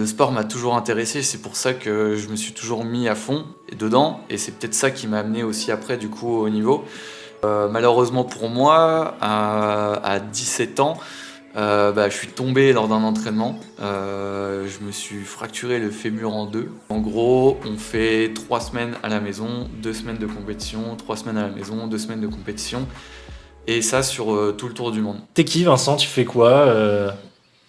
le sport m'a toujours intéressé, c'est pour ça que je me suis toujours mis à fond dedans, et c'est peut-être ça qui m'a amené aussi après du coup au niveau. Malheureusement pour moi, à 17 ans, je suis tombé lors d'un entraînement. Je me suis fracturé le fémur en deux. En gros, on fait 3 semaines à la maison, 2 semaines de compétition, 3 semaines à la maison, 2 semaines de compétition. Et ça sur tout le tour du monde. T'es qui, Vincent? Tu fais quoi?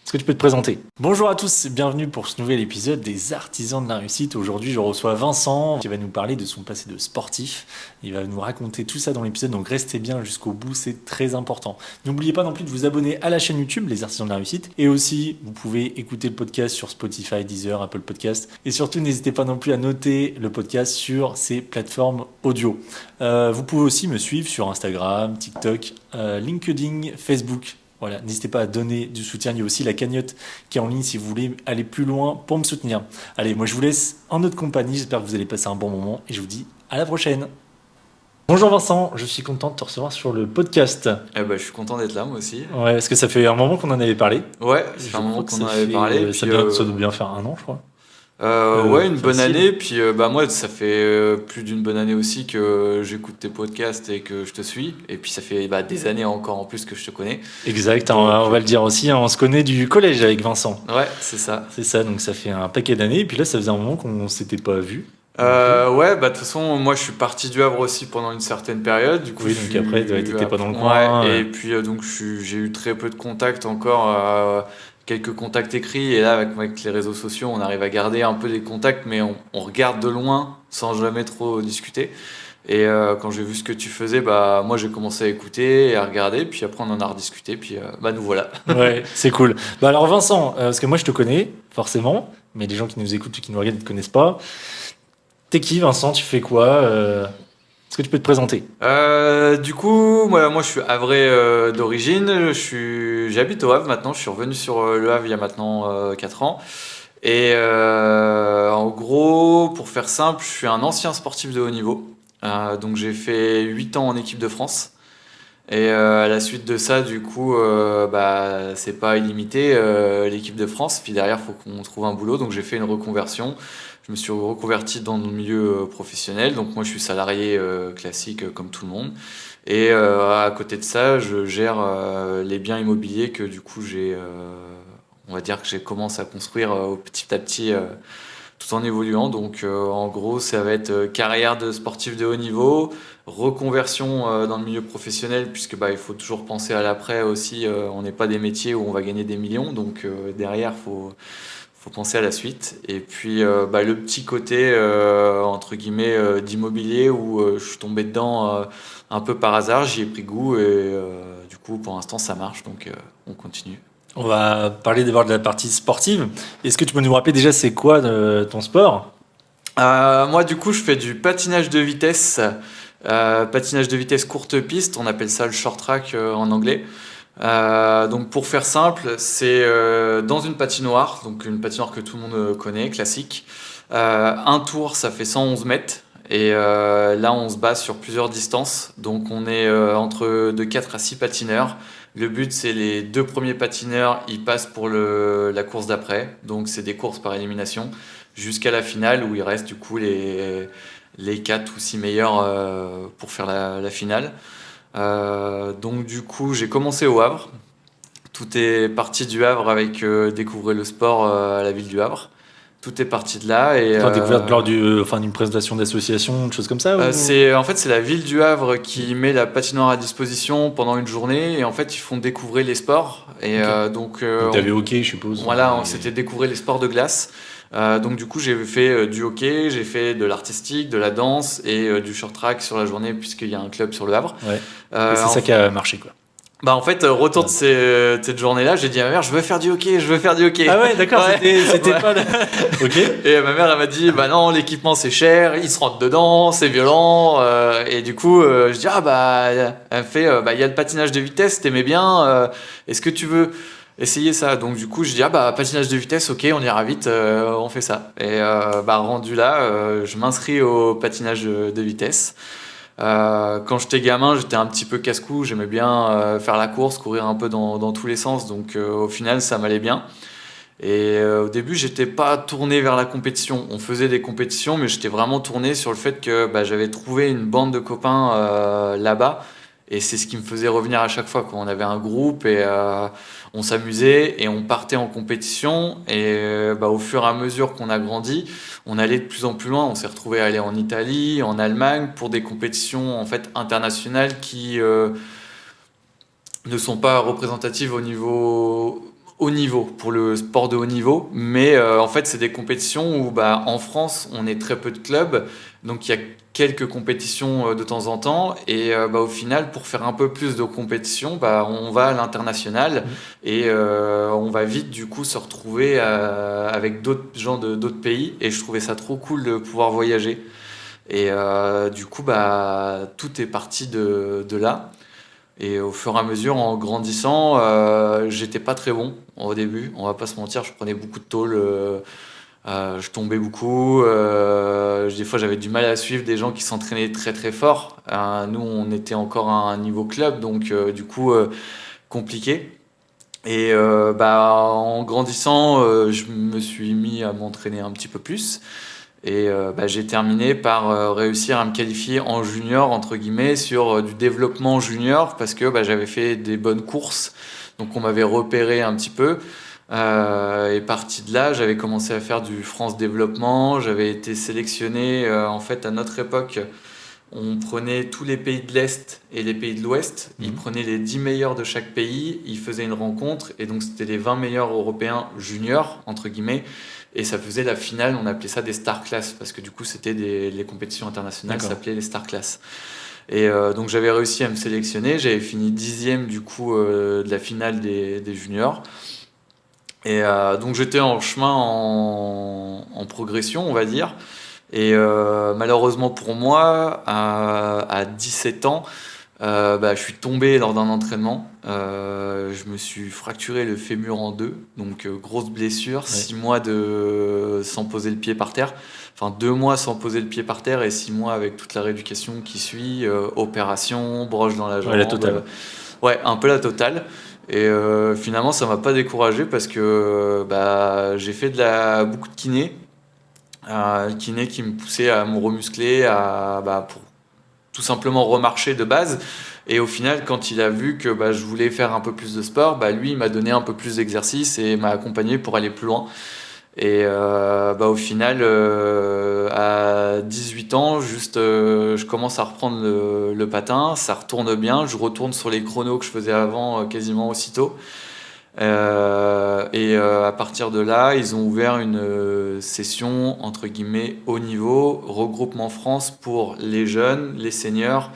Est-ce que tu peux te présenter? Bonjour à tous et bienvenue pour ce nouvel épisode des Artisans de la Réussite. Aujourd'hui, je reçois Vincent qui va nous parler de son passé de sportif. Il va nous raconter tout ça dans l'épisode, donc restez bien jusqu'au bout, c'est très important. N'oubliez pas non plus de vous abonner à la chaîne YouTube, les Artisans de la Réussite. Et aussi, vous pouvez écouter le podcast sur Spotify, Deezer, Apple Podcast. Et surtout, n'hésitez pas non plus à noter le podcast sur ces plateformes audio. Vous pouvez aussi me suivre sur Instagram, TikTok, LinkedIn, Facebook. Voilà, n'hésitez pas à donner du soutien. Il y a aussi la cagnotte qui est en ligne si vous voulez aller plus loin pour me soutenir. Allez, moi je vous laisse en notre compagnie. J'espère que vous allez passer un bon moment et je vous dis à la prochaine. Bonjour Vincent, je suis content de te recevoir sur le podcast. Je suis content d'être là moi aussi. Ouais, parce que ça fait un moment qu'on en avait parlé. Ouais, ça fait un moment qu'on en avait parlé. Ça doit bien faire un an, je crois. Une bonne année, puis moi ça fait plus d'une bonne année aussi que j'écoute tes podcasts et que je te suis, et puis ça fait des années encore en plus que je te connais. Exact, on va le dire aussi, on se connaît du collège avec Vincent. Ouais, c'est ça. C'est ça, donc ça fait un paquet d'années, et puis là ça faisait un moment qu'on s'était pas vu. De toute façon moi je suis parti du Havre aussi pendant une certaine période, du coup oui, donc après t'étais pas dans le coin. Et puis donc j'ai eu très peu de contacts encore. Quelques contacts écrits, et là avec les réseaux sociaux on arrive à garder un peu des contacts, mais on regarde de loin sans jamais trop discuter. Et quand j'ai vu ce que tu faisais, moi j'ai commencé à écouter et à regarder, puis après on en a rediscuté, puis nous voilà. Ouais, c'est cool. Alors Vincent, parce que moi je te connais forcément, mais les gens qui nous écoutent ou qui nous regardent ne te connaissent pas. T'es qui, Vincent? Tu fais quoi? Est-ce que tu peux te présenter? Du coup, moi je suis havrais d'origine, j'habite au Havre maintenant, je suis revenu sur le Havre il y a maintenant 4 ans. Et en gros, pour faire simple, je suis un ancien sportif de haut niveau. Donc j'ai fait 8 ans en équipe de France. Et à la suite de ça, du coup, c'est pas illimité l'équipe de France. Puis derrière, il faut qu'on trouve un boulot. Donc j'ai fait une reconversion. Je me suis reconverti dans le milieu professionnel. Donc moi, je suis salarié classique comme tout le monde. Et à côté de ça, je gère les biens immobiliers que du coup on va dire que j'ai commencé à construire petit à petit tout en évoluant. Donc en gros, ça va être carrière de sportif de haut niveau, reconversion dans le milieu professionnel, puisque il faut toujours penser à l'après aussi. On n'est pas des métiers où on va gagner des millions. Donc derrière, faut penser à la suite. Et puis le petit côté entre guillemets d'immobilier où je suis tombé dedans un peu par hasard, j'y ai pris goût, et du coup pour l'instant ça marche, donc on continue. On va parler d'abord de la partie sportive. Est-ce que tu peux nous rappeler déjà c'est quoi ton sport? Moi du coup je fais du patinage de vitesse. Patinage de vitesse courte piste, on appelle ça le short track en anglais. Donc pour faire simple, c'est dans une patinoire, donc une patinoire que tout le monde connaît, classique. Un tour, ça fait 111 mètres. Et là, on se base sur plusieurs distances. Donc on est entre de 4 à 6 patineurs. Le but, c'est les 2 premiers patineurs, ils passent pour la course d'après. Donc c'est des courses par élimination jusqu'à la finale où il reste du coup les 4 ou 6 meilleurs pour faire la finale. Donc du coup j'ai commencé au Havre. Tout est parti du Havre avec découvrir le sport à la ville du Havre. Tout est parti de là. Et découverte lors d'une présentation d'association, une chose comme ça? C'est la ville du Havre qui met la patinoire à disposition pendant une journée, et en fait ils font découvrir les sports. Et okay. Donc t'avais hockey, je suppose. Voilà, on s'était découvrir les sports de glace. Donc du coup j'ai fait du hockey, j'ai fait de l'artistique, de la danse et du short track sur la journée, puisqu'il y a un club sur le Havre. Ouais. Et c'est ça qui a marché, quoi. En fait, retour de cette journée-là, j'ai dit à ma mère, je veux faire du hockey. Ah ouais, d'accord, ouais. C'était pas... Ok. Et ma mère, elle m'a dit, non, l'équipement c'est cher, il se rentre dedans, c'est violent. Et du coup, je dis, elle me fait, il y a le patinage de vitesse, t'aimais bien, est-ce que tu veux essayer ça? Donc du coup, je dis, patinage de vitesse, ok, on ira vite, on fait ça. Et rendu là, je m'inscris au patinage de vitesse. Quand j'étais gamin, j'étais un petit peu casse-cou, j'aimais bien faire la course, courir un peu dans tous les sens, donc au final ça m'allait bien. Et au début, j'étais pas tourné vers la compétition. On faisait des compétitions, mais j'étais vraiment tourné sur le fait que j'avais trouvé une bande de copains là-bas. Et c'est ce qui me faisait revenir à chaque fois. Quand on avait un groupe et on s'amusait et on partait en compétition. Et au fur et à mesure qu'on a grandi, on allait de plus en plus loin. On s'est retrouvé à aller en Italie, en Allemagne pour des compétitions en fait internationales qui ne sont pas représentatives au niveau pour le sport de haut niveau, mais en fait c'est des compétitions où en France on est très peu de clubs, donc il y a quelques compétitions de temps en temps et au final pour faire un peu plus de compétitions on va à l'international et on va vite du coup se retrouver avec d'autres gens d'autres pays et je trouvais ça trop cool de pouvoir voyager et du coup tout est parti de là. Et au fur et à mesure, en grandissant, j'étais pas très bon au début. On va pas se mentir, je prenais beaucoup de tôle, je tombais beaucoup. Des fois, j'avais du mal à suivre des gens qui s'entraînaient très très fort. Nous, on était encore à un niveau club, donc du coup, compliqué. Et en grandissant, je me suis mis à m'entraîner un petit peu plus. Et j'ai terminé par réussir à me qualifier en junior, entre guillemets, sur du développement junior, parce que j'avais fait des bonnes courses. Donc on m'avait repéré un petit peu. Et parti de là, j'avais commencé à faire du France Développement. J'avais été sélectionné, en fait, à notre époque, on prenait tous les pays de l'Est et les pays de l'Ouest. Ils prenaient les 10 meilleurs de chaque pays. Ils faisaient une rencontre. Et donc, c'était les 20 meilleurs européens juniors, entre guillemets. Et ça faisait la finale. On appelait ça des Star Class. Parce que du coup, c'était les compétitions internationales. Ça s'appelait les Star Class. Et donc, j'avais réussi à me sélectionner. J'avais fini 10e, du coup, de la finale des juniors. Et donc, j'étais en chemin en progression, on va dire. Et malheureusement pour moi, à 17 ans, je suis tombé lors d'un entraînement. Je me suis fracturé le fémur en deux, donc grosse blessure, 6 mois sans poser le pied par terre. Enfin 2 mois sans poser le pied par terre et 6 mois avec toute la rééducation qui suit, opération, broche dans la jambe. Ouais, la totale. Ouais, un peu la totale. Et finalement, ça m'a pas découragé parce que j'ai fait beaucoup de kiné. Kiné qui me poussait à me remuscler, pour tout simplement remarcher de base. Et au final, quand il a vu que je voulais faire un peu plus de sport, lui, il m'a donné un peu plus d'exercice et m'a accompagné pour aller plus loin. Et au final, à 18 ans, je commence à reprendre le patin, ça retourne bien, je retourne sur les chronos que je faisais avant quasiment aussitôt. À partir de là, ils ont ouvert une session entre guillemets haut niveau, regroupement France pour les jeunes, les seniors,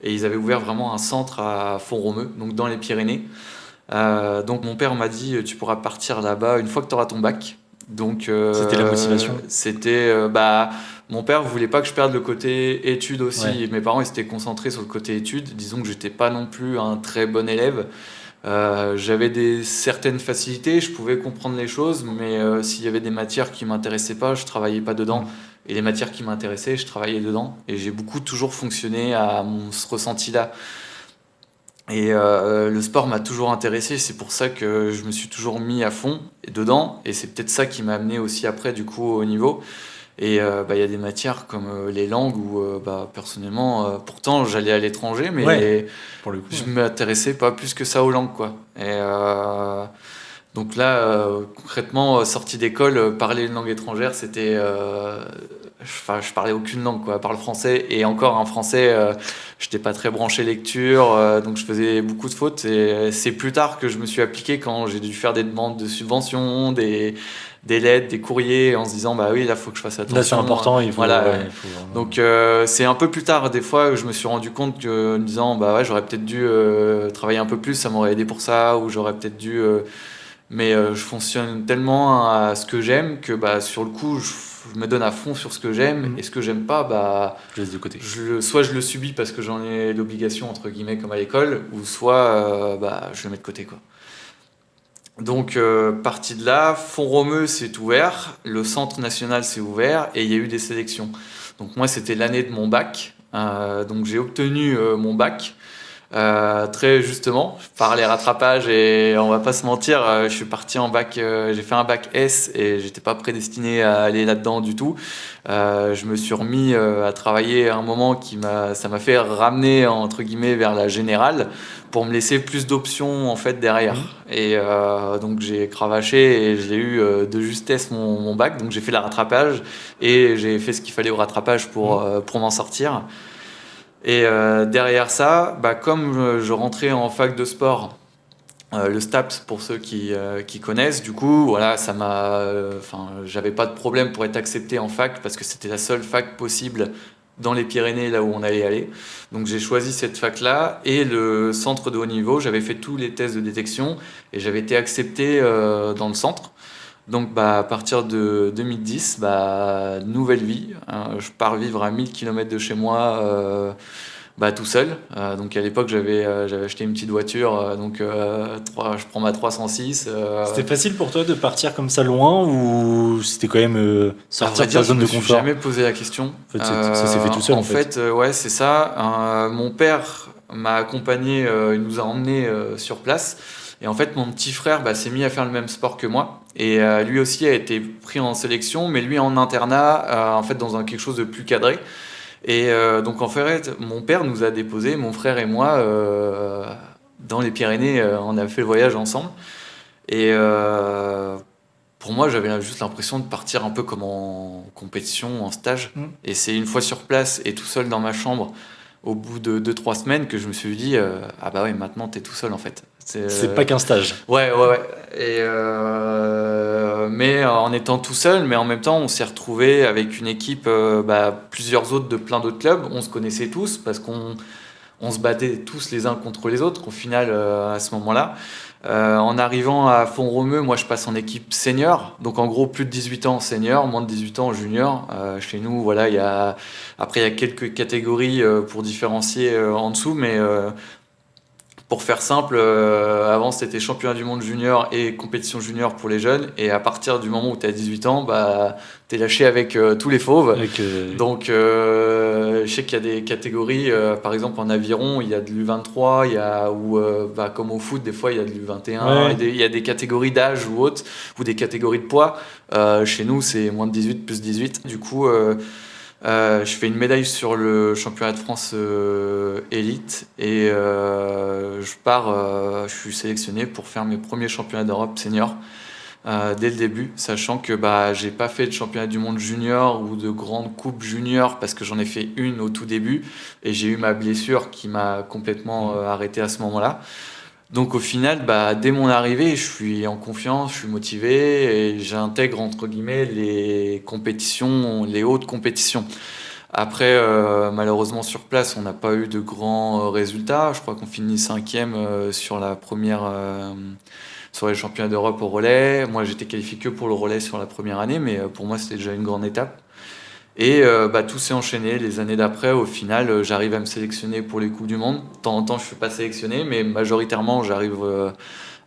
et ils avaient ouvert vraiment un centre à Font-Romeu, donc dans les Pyrénées. Donc mon père m'a dit tu pourras partir là-bas une fois que tu auras ton bac. Donc c'était la motivation. Mon père voulait pas que je perde le côté études aussi. Ouais. Mes parents ils étaient concentrés sur le côté études. Disons que j'étais pas non plus un très bon élève. J'avais certaines facilités, je pouvais comprendre les choses, mais s'il y avait des matières qui m'intéressaient pas, je travaillais pas dedans. Et les matières qui m'intéressaient, je travaillais dedans. Et j'ai beaucoup toujours fonctionné à ce ressenti-là. Et le sport m'a toujours intéressé, c'est pour ça que je me suis toujours mis à fond dedans. Et c'est peut-être ça qui m'a amené aussi après, du coup, au niveau. Et il y a des matières comme les langues où, personnellement, pourtant j'allais à l'étranger, mais pour le coup, je m'intéressais pas plus que ça aux langues, quoi. Et donc là, concrètement, sortie d'école, parler une langue étrangère, c'était, je parlais aucune langue, quoi, à part le français. Et encore un français, j'étais pas très branché lecture, donc je faisais beaucoup de fautes. Et c'est plus tard que je me suis appliqué quand j'ai dû faire des demandes de subventions, des lettres, des courriers, en se disant oui, là faut que je fasse attention. Là c'est important, il faut. Voilà. Il faut vraiment... Donc c'est un peu plus tard des fois que je me suis rendu compte que en me disant j'aurais peut-être dû travailler un peu plus, ça m'aurait aidé pour ça, ou j'aurais peut-être dû. Mais je fonctionne tellement à ce que j'aime que sur le coup je me donne à fond sur ce que j'aime, et ce que j'aime pas je laisse de côté. Soit je le subis parce que j'en ai l'obligation entre guillemets comme à l'école, ou soit je le mets de côté, quoi. Donc parti de là, Font-Romeu s'est ouvert, le centre national s'est ouvert et il y a eu des sélections. Donc moi c'était l'année de mon bac, donc j'ai obtenu mon bac. Très justement, par les rattrapages et on va pas se mentir, je suis parti en bac, j'ai fait un bac S et j'étais pas prédestiné à aller là-dedans du tout. Je me suis remis à travailler à un moment ça m'a fait ramener entre guillemets vers la générale pour me laisser plus d'options en fait derrière. Et donc j'ai cravaché et j'ai eu de justesse mon bac, donc j'ai fait le rattrapage et j'ai fait ce qu'il fallait au rattrapage pour m'en sortir. Et derrière ça, comme je rentrais en fac de sport, le STAPS pour ceux qui connaissent, du coup, voilà, j'avais pas de problème pour être accepté en fac parce que c'était la seule fac possible dans les Pyrénées, là où on allait aller. Donc j'ai choisi cette fac-là et le centre de haut niveau. J'avais fait tous les tests de détection et j'avais été accepté dans le centre. Donc à partir de 2010, nouvelle vie, hein. Je pars vivre à 1000 km de chez moi tout seul. Donc à l'époque j'avais acheté une petite voiture, je prends ma 306. C'était facile pour toi de partir comme ça loin ou c'était quand même sortir de ta zone de confort? Je me suis jamais posé la question. En fait, ça s'est fait tout seul en fait. Ouais, c'est ça. Mon père m'a accompagné, il nous a emmenés sur place. Et en fait, mon petit frère s'est mis à faire le même sport que moi. Et lui aussi a été pris en sélection, mais lui en internat, en fait, dans quelque chose de plus cadré. Et donc, en fait, mon père nous a déposés, mon frère et moi, dans les Pyrénées. On a fait le voyage ensemble. Et pour moi, j'avais juste l'impression de partir un peu comme en compétition, en stage. Et c'est une fois sur place et tout seul dans ma chambre, au bout de 2-3 semaines, que je me suis dit ah bah ouais, maintenant t'es tout seul en fait. C'est pas qu'un stage. Ouais. Et mais en étant tout seul, mais en même temps, on s'est retrouvé avec une équipe, plusieurs autres de plein d'autres clubs. On se connaissait tous parce qu'on se battait tous les uns contre les autres au final à ce moment-là. En arrivant à Font-Romeu, moi je passe en équipe senior, donc en gros plus de 18 ans senior, moins de 18 ans junior. Chez nous, voilà, il y a quelques catégories pour différencier en dessous, mais pour faire simple, avant c'était championnat du monde junior et compétition junior pour les jeunes, et à partir du moment où tu as 18 ans, t'es lâché avec tous les fauves. Donc je sais qu'il y a des catégories, par exemple en aviron, il y a de l'U23, comme au foot, des fois il y a de l'U21, ouais. Il y a des catégories d'âge ou autres, ou des catégories de poids. Chez nous c'est moins de 18 plus 18. Du coup, je fais une médaille sur le championnat de France élite et je suis sélectionné pour faire mes premiers championnats d'Europe senior dès le début, sachant que j'ai pas fait de championnat du monde junior ou de grande coupe junior parce que j'en ai fait une au tout début et j'ai eu ma blessure qui m'a complètement arrêté à ce moment-là. Donc au final, dès mon arrivée, je suis en confiance, je suis motivé et j'intègre entre guillemets les compétitions, les hautes compétitions. Après, malheureusement sur place, on n'a pas eu de grands résultats. Je crois qu'on finit 5e sur la première, sur les championnats d'Europe au relais. Moi, j'étais qualifié que pour le relais sur la première année, mais pour moi, c'était déjà une grande étape. Et tout s'est enchaîné les années d'après. Au final, j'arrive à me sélectionner pour les Coupes du Monde. De temps en temps, je ne suis pas sélectionné, mais majoritairement, j'arrive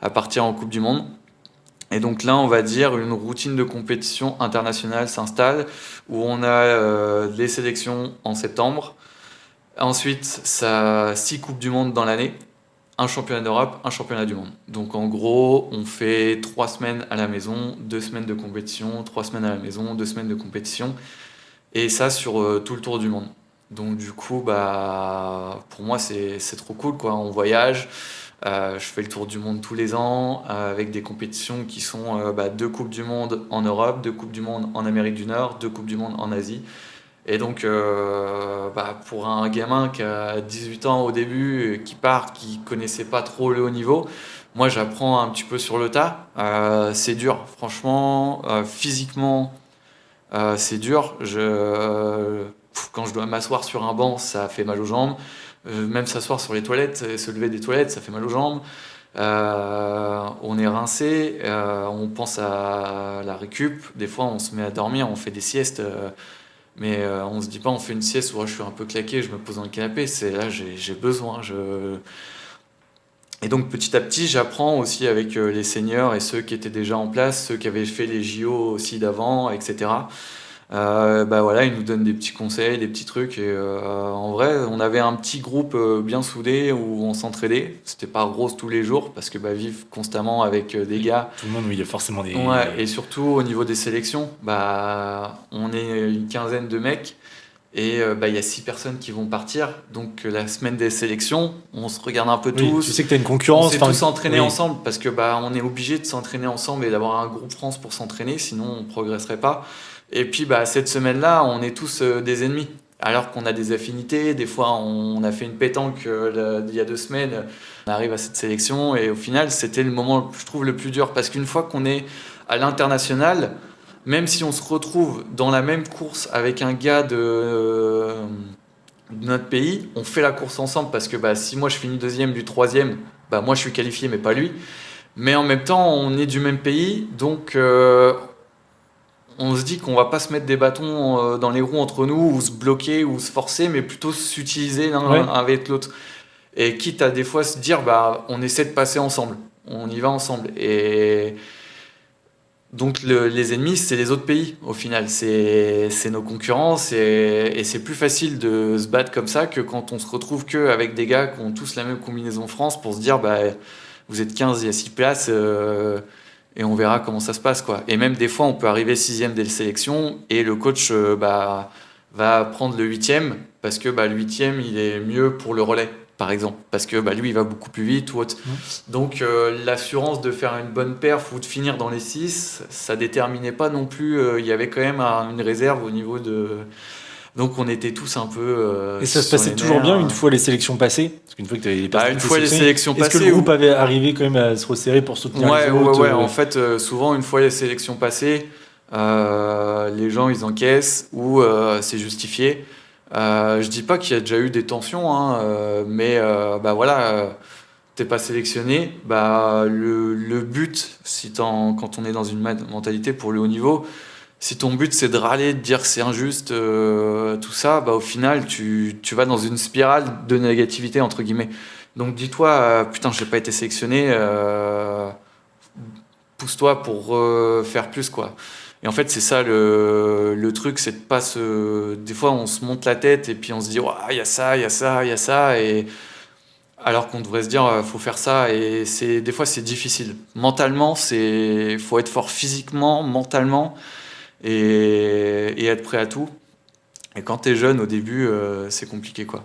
à partir en Coupe du Monde. Et donc là, on va dire, une routine de compétition internationale s'installe, où on a les sélections en septembre. Ensuite, ça 6 Coupes du Monde dans l'année, un championnat d'Europe, un championnat du monde. Donc en gros, on fait 3 semaines à la maison, 2 semaines de compétition, 3 semaines à la maison, 2 semaines de compétition. Et ça sur tout le tour du monde. Donc du coup, pour moi, c'est trop cool, quoi. On voyage, je fais le tour du monde tous les ans, avec des compétitions qui sont 2 Coupes du Monde en Europe, 2 Coupes du Monde en Amérique du Nord, 2 Coupes du Monde en Asie. Et donc, pour un gamin qui a 18 ans au début, qui connaissait pas trop le haut niveau, moi, j'apprends un petit peu sur le tas. C'est dur, franchement, physiquement. C'est dur. Quand je dois m'asseoir sur un banc, ça fait mal aux jambes. Même s'asseoir sur les toilettes et se lever des toilettes, ça fait mal aux jambes. On est rincé, on pense à la récup. Des fois, on se met à dormir, on fait des siestes. Mais on se dit pas, on fait une sieste où je suis un peu claqué, je me pose dans le canapé. C'est là, j'ai besoin. Et donc petit à petit, j'apprends aussi avec les seniors et ceux qui étaient déjà en place, ceux qui avaient fait les JO aussi d'avant, etc. Bah voilà, il nous donne des petits conseils, des petits trucs. Et en vrai, on avait un petit groupe bien soudé où on s'entraidait. C'était pas rose tous les jours parce que bah, vivre constamment avec des gars. Tout le monde, oui, il y a forcément des... Ouais, et surtout au niveau des sélections, bah, on est une quinzaine de mecs et bah, il y a 6 personnes qui vont partir. Donc la semaine des sélections, on se regarde un peu Oui, tous. tu sais que tu as une On concurrence. s'est tous entraînés Oui. ensemble parce que bah, on est obligé de s'entraîner ensemble et d'avoir un groupe France pour s'entraîner, sinon on progresserait pas. Et puis bah, cette semaine-là, on est tous des ennemis. Alors qu'on a des affinités, des fois on a fait une pétanque il y a 2 semaines, on arrive à cette sélection et au final c'était le moment, je trouve, le plus dur parce qu'une fois qu'on est à l'international, même si on se retrouve dans la même course avec un gars de notre pays, on fait la course ensemble parce que bah, si moi je finis deuxième du troisième, bah, moi je suis qualifié mais pas lui. Mais en même temps, on est du même pays, donc on se dit qu'on va pas se mettre des bâtons dans les roues entre nous, ou se bloquer, ou se forcer, mais plutôt s'utiliser l'un Ouais. avec l'autre. Et quitte à des fois se dire, bah, on essaie de passer ensemble, on y va ensemble. Et donc les ennemis, c'est les autres pays, au final. C'est nos concurrents, et c'est plus facile de se battre comme ça que quand on se retrouve qu'avec des gars qui ont tous la même combinaison France pour se dire, bah, vous êtes 15, il y a 6 places, et on verra comment ça se passe, quoi. Et même des fois, on peut arriver sixième des sélections, et le coach bah, va prendre le huitième, parce que bah, le huitième, il est mieux pour le relais, par exemple. Parce que bah, lui, il va beaucoup plus vite ou autre. Donc l'assurance de faire une bonne perf ou de finir dans les 6, ça déterminait pas non plus. Il y avait quand même une réserve au niveau de... Donc on était tous un peu... Et ça se sur passait les toujours nerfs, bien hein. une fois les sélections passées? Parce qu'une fois que tu avais les Bah, personnes une qui étaient fois les sélectionnées, sélections est-ce que passées... le groupe avait arrivé quand même à se resserrer pour soutenir Ouais, les ouais, autres ouais. En fait, souvent, une fois les sélections passées, les gens, ils encaissent ou c'est justifié. Je dis pas qu'il y a déjà eu des tensions, hein, mais bah voilà, t'es pas sélectionné. Bah, le but, quand on est dans une mentalité pour le haut niveau, si ton but c'est de râler, de dire que c'est injuste, tout ça, bah au final tu vas dans une spirale de négativité entre guillemets. Donc dis-toi, putain, j'ai pas été sélectionné, pousse-toi pour faire plus quoi. Et en fait c'est ça le truc, c'est de pas se... Des fois on se monte la tête et puis on se dit, il y a ça, il y a ça, il y a ça, et alors qu'on devrait se dire, faut faire ça, et des fois c'est difficile. Mentalement, faut être fort physiquement, mentalement et être prêt à tout. Et quand tu es jeune, au début, c'est compliqué, quoi.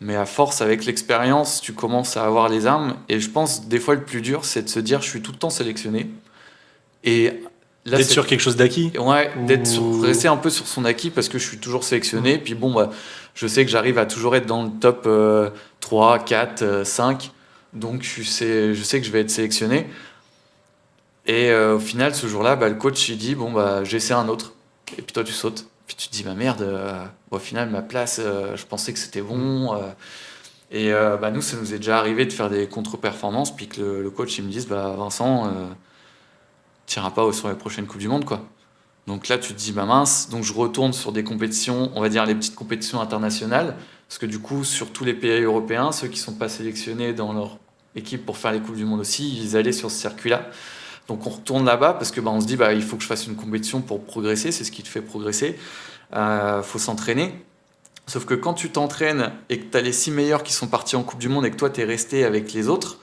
Mais à force, avec l'expérience, tu commences à avoir les armes. Et je pense, des fois, le plus dur, c'est de se dire, je suis tout le temps sélectionné. Et là, d'être sur quelque chose d'acquis? ouais, Ou... rester un peu sur son acquis parce que je suis toujours sélectionné. Puis bon, bah, je sais que j'arrive à toujours être dans le top 3, 4, 5. Donc je sais que je vais être sélectionné. Et au final, ce jour-là, bah, le coach il dit, bon, bah, j'essaie un autre. Et puis toi, tu sautes. Puis tu te dis, bah merde, au final, ma place, je pensais que c'était bon. Et bah, nous, ça nous est déjà arrivé de faire des contre-performances. Puis que le coach il me dise, bah, Vincent, tu n'iras pas sur les prochaines Coupes du Monde, quoi. Donc là, tu te dis, bah mince. Donc je retourne sur des compétitions, on va dire les petites compétitions internationales. Parce que du coup, sur tous les pays européens, ceux qui ne sont pas sélectionnés dans leur équipe pour faire les Coupes du Monde aussi, ils allaient sur ce circuit-là. Donc on retourne là-bas parce que bah, on se dit bah, il faut que je fasse une compétition pour progresser, c'est ce qui te fait progresser. Faut s'entraîner. Sauf que quand tu t'entraînes et que tu as les 6 meilleurs qui sont partis en Coupe du Monde et que toi tu es resté avec les autres,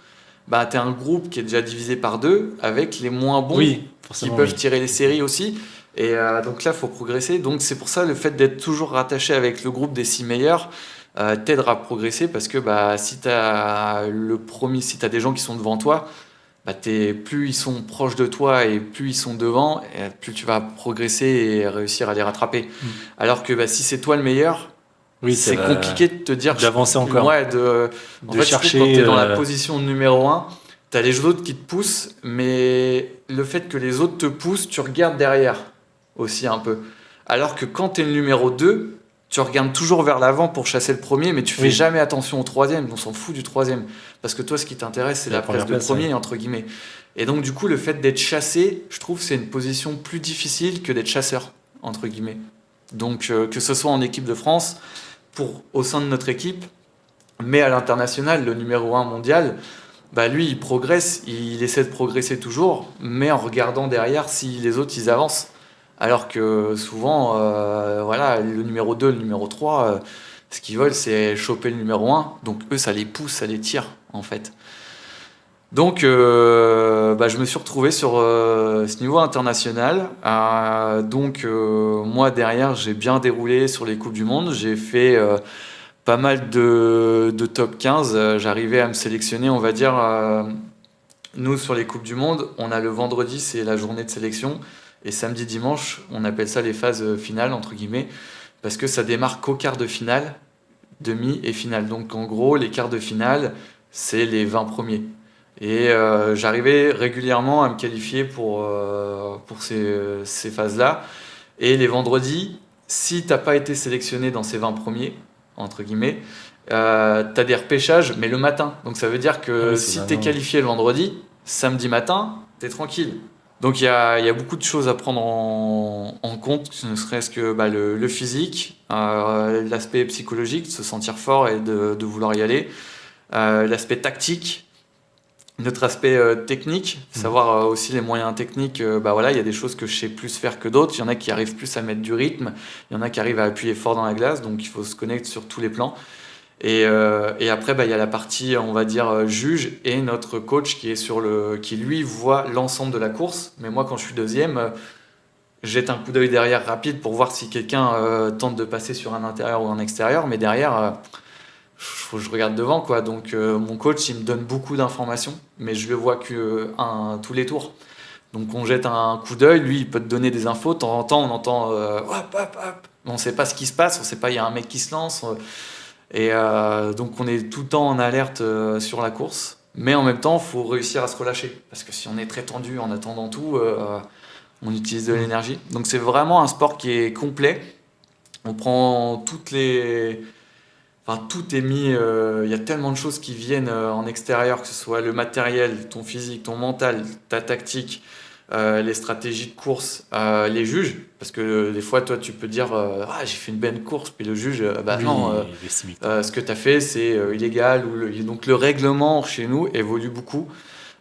bah, tu as un groupe qui est déjà divisé par deux avec les moins bons Oui, qui forcément, peuvent oui. tirer les séries aussi. Et donc là, il faut progresser. Donc c'est pour ça le fait d'être toujours rattaché avec le groupe des 6 meilleurs t'aidera à progresser parce que bah, si tu as si tu des gens qui sont devant toi, bah, plus ils sont proches de toi et plus ils sont devant, et plus tu vas progresser et réussir à les rattraper. Alors que bah, si c'est toi le meilleur, Oui, c'est compliqué de te dire... d'avancer encore. Ouais, en De fait, chercher... je trouve quand tu es dans la position numéro 1, tu as les autres qui te poussent, mais le fait que les autres te poussent, tu regardes derrière aussi un peu. Alors que quand tu es le numéro 2, tu regardes toujours vers l'avant pour chasser le premier, mais tu fais Oui. jamais attention au troisième. On s'en fout du troisième. Parce que toi, ce qui t'intéresse, c'est la place de premier, entre guillemets. Et donc, du coup, le fait d'être chassé, je trouve c'est une position plus difficile que d'être chasseur, entre guillemets. Donc, que ce soit en équipe de France, au sein de notre équipe, mais à l'international, le numéro 1 mondial, bah lui, il progresse, il essaie de progresser toujours, mais en regardant derrière si les autres, ils avancent. Alors que souvent, voilà, le numéro 2, le numéro 3, ce qu'ils veulent, c'est choper le numéro un. Donc eux, ça les pousse, ça les tire, en fait. Donc, je me suis retrouvé sur ce niveau international. Moi, derrière, j'ai bien déroulé sur les Coupes du Monde. J'ai fait pas mal de top 15. J'arrivais à me sélectionner, on va dire. Nous, sur les Coupes du Monde, on a le vendredi, c'est la journée de sélection. Et samedi, dimanche, on appelle ça les phases finales, entre guillemets, parce que ça démarre qu'au quart de finale, demi et finale. Donc, en gros, les quarts de finale, c'est les 20 premiers. Et j'arrivais régulièrement à me qualifier pour ces phases-là. Et les vendredis, si t'as pas été sélectionné dans ces 20 premiers, entre guillemets, t'as des repêchages, mais le matin. Donc ça veut dire Ah que oui, c'est si t'es vraiment. qualifié le vendredi, samedi matin, t'es tranquille. Donc il y a beaucoup de choses à prendre en compte, ne serait-ce que le physique, l'aspect psychologique, de se sentir fort et de vouloir y aller, l'aspect tactique, notre aspect technique, Mhm. savoir aussi les moyens techniques, voilà, il y a des choses que je sais plus faire que d'autres. Il y en a qui arrivent plus à mettre du rythme, il y en a qui arrivent à appuyer fort dans la glace, donc il faut se connecter sur tous les plans. Et après, il y a la partie, on va dire, juge et notre coach qui lui voit l'ensemble de la course. Mais moi, quand je suis deuxième, jette un coup d'œil derrière rapide pour voir si quelqu'un tente de passer sur un intérieur ou un extérieur. Mais derrière, faut que je regarde devant, quoi. Donc mon coach, il me donne beaucoup d'informations, mais je le vois que tous les tours. Donc on jette un coup d'œil, lui il peut te donner des infos, de temps en temps on entend hop hop hop, on ne sait pas ce qui se passe, on sait pas, il y a un mec qui se lance, donc on est tout le temps en alerte sur la course, mais en même temps il faut réussir à se relâcher, parce que si on est très tendu en attendant tout, on utilise de Mhm. l'énergie. Donc c'est vraiment un sport qui est complet, on prend Enfin, tout est mis. Il y a tellement de choses qui viennent en extérieur, que ce soit le matériel, ton physique, ton mental, ta tactique, les stratégies de course, les juges. Parce que des fois, toi, tu peux dire ah, j'ai fait une belle course, puis le juge, bah non, Oui, il estime. ce que tu as fait, c'est illégal. Donc, le règlement chez nous évolue beaucoup.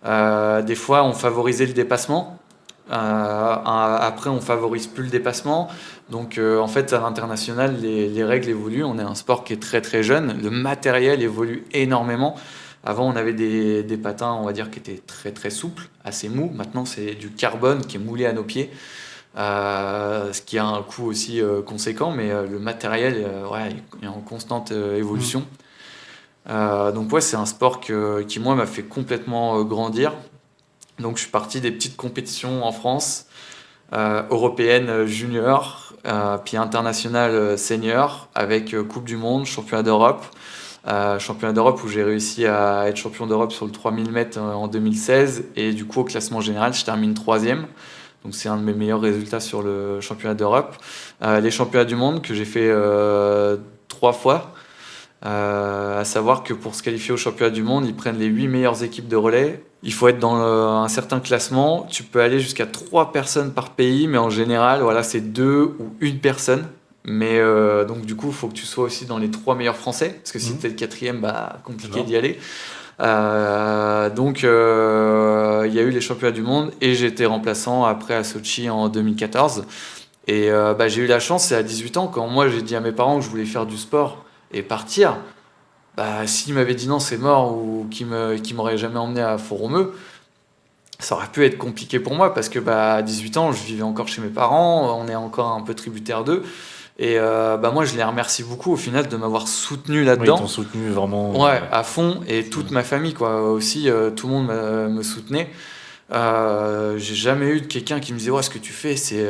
Des fois, on favorisait le dépassement. Après, on favorise plus le dépassement. Donc, en fait, à l'international, les règles évoluent. On est un sport qui est très très jeune. Le matériel évolue énormément. Avant, on avait des patins, on va dire, qui étaient très très souples, assez mous. Maintenant, c'est du carbone qui est moulé à nos pieds, ce qui a un coût aussi conséquent. Mais le matériel, ouais, il est en constante Mhm. évolution. Donc, ouais, c'est un sport qui, moi, m'a fait complètement grandir. Donc, je suis parti des petites compétitions en France, européenne junior, puis internationale senior, avec Coupe du Monde, championnat d'Europe. Championnat d'Europe où j'ai réussi à être champion d'Europe sur le 3000 mètres en 2016. Et du coup, au classement général, je termine troisième. Donc c'est un de mes meilleurs résultats sur le championnat d'Europe. Les championnats du monde que j'ai fait trois fois. À savoir que pour se qualifier au championnat du monde, ils prennent les 8 meilleures équipes de relais. Il faut être dans un certain classement. Tu peux aller jusqu'à 3 personnes par pays, mais en général, voilà, c'est 2 ou une personne. Mais donc du coup, il faut que tu sois aussi dans les 3 meilleurs français, parce que si Mhm. tu es le quatrième, bah, compliqué D'accord. d'y aller. Il y a eu les championnats du monde et j'ai été remplaçant après à Sochi en 2014. Et j'ai eu la chance, c'est à 18 ans, quand moi j'ai dit à mes parents que je voulais faire du sport et partir, bah, s'il m'avait dit non, c'est mort, ou qui m'aurait jamais emmené à Font-Romeu, ça aurait pu être compliqué pour moi parce que à 18 ans, je vivais encore chez mes parents, on est encore un peu tributaire d'eux. Et moi, je les remercie beaucoup au final de m'avoir soutenu Oui, ils t'ont là-dedans. soutenu vraiment. Ouais, à fond, et toute Mhm. ma famille, quoi. Aussi, tout le monde me soutenait. J'ai jamais eu de quelqu'un qui me disait, ouais, ce que tu fais, c'est.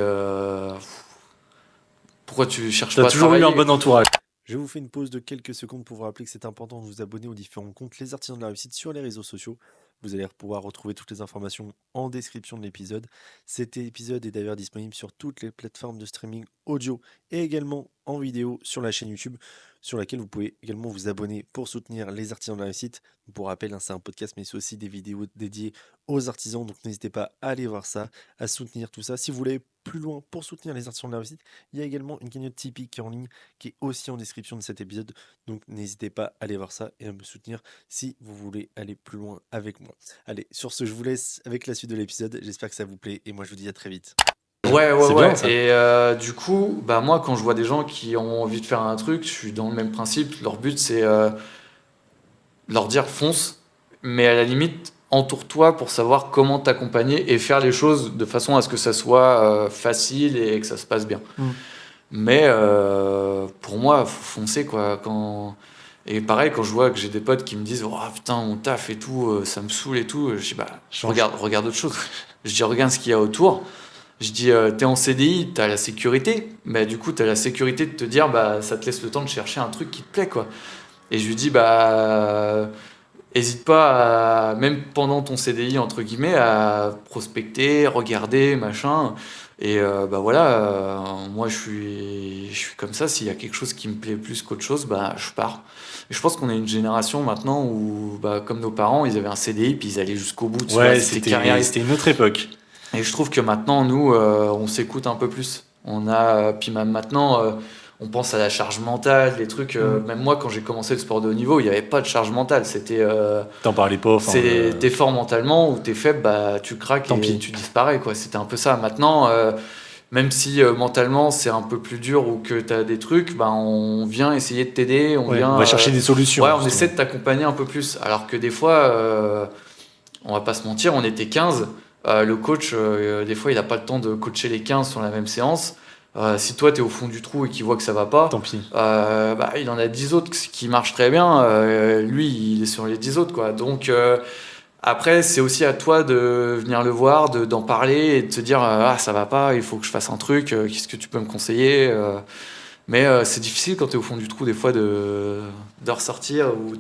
Pourquoi tu cherches T'as pas à toujours eu un travailler? bon entourage. Je vous fais une pause de quelques secondes pour vous rappeler que c'est important de vous abonner aux différents comptes Les Artisans de la Réussite sur les réseaux sociaux. Vous allez pouvoir retrouver toutes les informations en description de l'épisode. Cet épisode est d'ailleurs disponible sur toutes les plateformes de streaming audio et également en vidéo sur la chaîne YouTube, sur laquelle vous pouvez également vous abonner pour soutenir les artisans de la réussite. Pour rappel, hein, c'est un podcast, mais c'est aussi des vidéos dédiées aux artisans, donc n'hésitez pas à aller voir ça, à soutenir tout ça. Si vous voulez aller plus loin pour soutenir les artisans de la réussite, il y a également une cagnotte Tipeee qui est en ligne, qui est aussi en description de cet épisode. Donc n'hésitez pas à aller voir ça et à me soutenir si vous voulez aller plus loin avec moi. Allez, sur ce, je vous laisse avec la suite de l'épisode. J'espère que ça vous plaît et moi je vous dis à très vite. Ouais, C'est ouais. bien, ça. Et du coup, bah moi, quand je vois des gens qui ont envie de faire un truc, je suis dans le même principe. Leur but, c'est leur dire fonce, mais à la limite, entoure-toi pour savoir comment t'accompagner et faire les choses de façon à ce que ça soit facile et que ça se passe bien. Mm. Mais pour moi, faut foncer quoi. Et pareil, quand je vois que j'ai des potes qui me disent oh putain, mon taf et tout, ça me saoule et tout, je dis bah Change. regarde autre chose. Je dis regarde ce qu'il y a autour. Je dis t'es en CDI, t'as la sécurité, mais du coup t'as la sécurité de te dire bah ça te laisse le temps de chercher un truc qui te plaît quoi. Et je lui dis bah hésite pas, même pendant ton CDI, entre guillemets, à prospecter, regarder, machin. Et bah voilà, moi je suis comme ça. S'il y a quelque chose qui me plaît plus qu'autre chose, bah je pars. Et je pense qu'on est une génération maintenant où, bah, comme nos parents, ils avaient un CDI puis ils allaient jusqu'au bout. Tu vois, Ouais, c'était carriériste. c'était une autre époque. Et je trouve que maintenant, nous, on s'écoute un peu plus. Puis même maintenant, on pense à la charge mentale, les trucs. Même moi, quand j'ai commencé le sport de haut niveau, il n'y avait pas de charge mentale. C'était, T'en parlais pas. Enfin, t'es fort mentalement ou t'es faible, bah tu craques Tant et pis. tu disparais, quoi. C'était un peu ça. Maintenant, même si mentalement c'est un peu plus dur ou que t'as des trucs, bah on vient essayer de t'aider, ouais, on va chercher des solutions. ouais, on justement. essaie de t'accompagner un peu plus. Alors que des fois, on va pas se mentir, on était 15. Le coach, des fois, il a pas le temps de coacher les 15 sur la même séance. Si toi, tu es au fond du trou et qu'il voit que ça va pas, Tant pis. bah, il en a 10 autres qui marchent très bien. Lui, il est sur les 10 autres. Quoi. Donc, après, c'est aussi à toi de venir le voir, d'en parler et de te dire ah, ça va pas, il faut que je fasse un truc, qu'est-ce que tu peux me conseiller mais c'est difficile quand tu es au fond du trou, des fois, de ressortir ou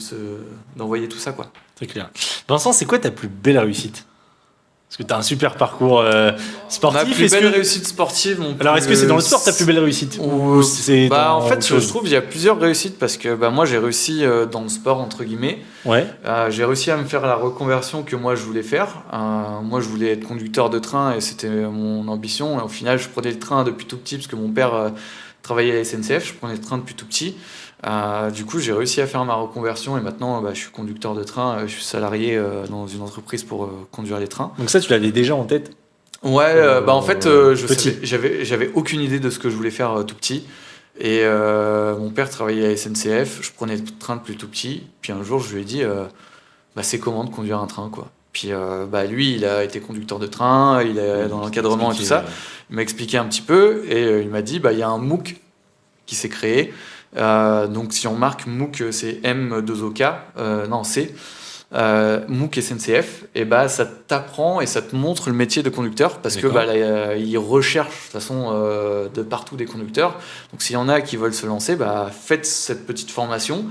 d'envoyer tout ça. Quoi. C'est clair. Vincent, c'est quoi ta plus belle réussite? Parce que tu as un super parcours sportif. Ma plus belle réussite sportive. Alors, est-ce que c'est dans le sport ta plus belle réussite ou c'est bah, en fait, autre je chose trouve qu'il y a plusieurs réussites parce que bah, moi, j'ai réussi dans le sport, entre guillemets. Ouais. J'ai réussi à me faire la reconversion que moi, je voulais faire. Moi, je voulais être conducteur de train et c'était mon ambition. Et au final, je prenais le train depuis tout petit parce que mon père travaillait à la SNCF. Je prenais le train depuis tout petit. Du coup, j'ai réussi à faire ma reconversion et maintenant, bah, je suis conducteur de train. Je suis salarié dans une entreprise pour conduire les trains. Donc ça, tu l'avais déjà en tête? Ouais, bah en fait, petit. j'avais aucune idée de ce que je voulais faire tout petit. Et mon père travaillait à la SNCF, je prenais le train depuis tout petit. Puis un jour, je lui ai dit, bah, c'est comment de conduire un train, quoi. Puis bah, lui, il a été conducteur de train, il est dans l'encadrement et tout ça. Il m'a expliqué un petit peu et il m'a dit, bah, il y a un MOOC qui s'est créé. Donc si on marque MOOC, c'est M2OK, non, C. MOOC SNCF, et bah ça t'apprend et ça te montre le métier de conducteur parce que bah, là, ils recherchent de toute façon de partout des conducteurs. Donc s'il y en a qui veulent se lancer, bah faites cette petite formation.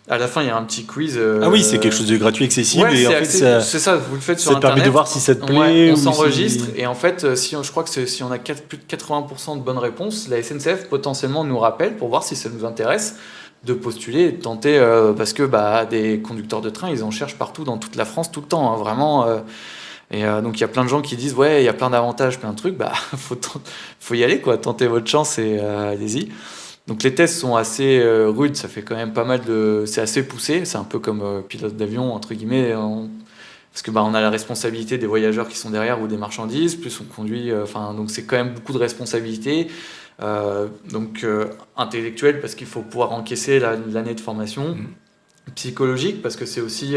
À la fin, il y a un petit quiz. Ah oui, c'est quelque chose de gratuit, accessible. Ouais, et en fait, c'est ça, vous le faites sur ça te Internet. permet de voir si ça te plaît. Ouais, on ou s'enregistre si... et en fait, je crois que si on a plus de 80% de bonnes réponses, la SNCF potentiellement nous rappelle pour voir si ça nous intéresse de postuler et de tenter parce que bah, des conducteurs de train, ils en cherchent partout dans toute la France tout le temps, hein, vraiment. Donc il y a plein de gens qui disent ouais, il y a plein d'avantages, plein de trucs, bah faut y aller quoi, tenter votre chance et allez-y. Donc les tests sont assez rudes, ça fait quand même pas mal c'est assez poussé, c'est un peu comme pilote d'avion entre guillemets. Parce que bah, on a la responsabilité des voyageurs qui sont derrière ou des marchandises, plus on conduit, donc c'est quand même beaucoup de responsabilités. Intellectuel parce qu'il faut pouvoir encaisser l'année de formation, psychologique parce que c'est aussi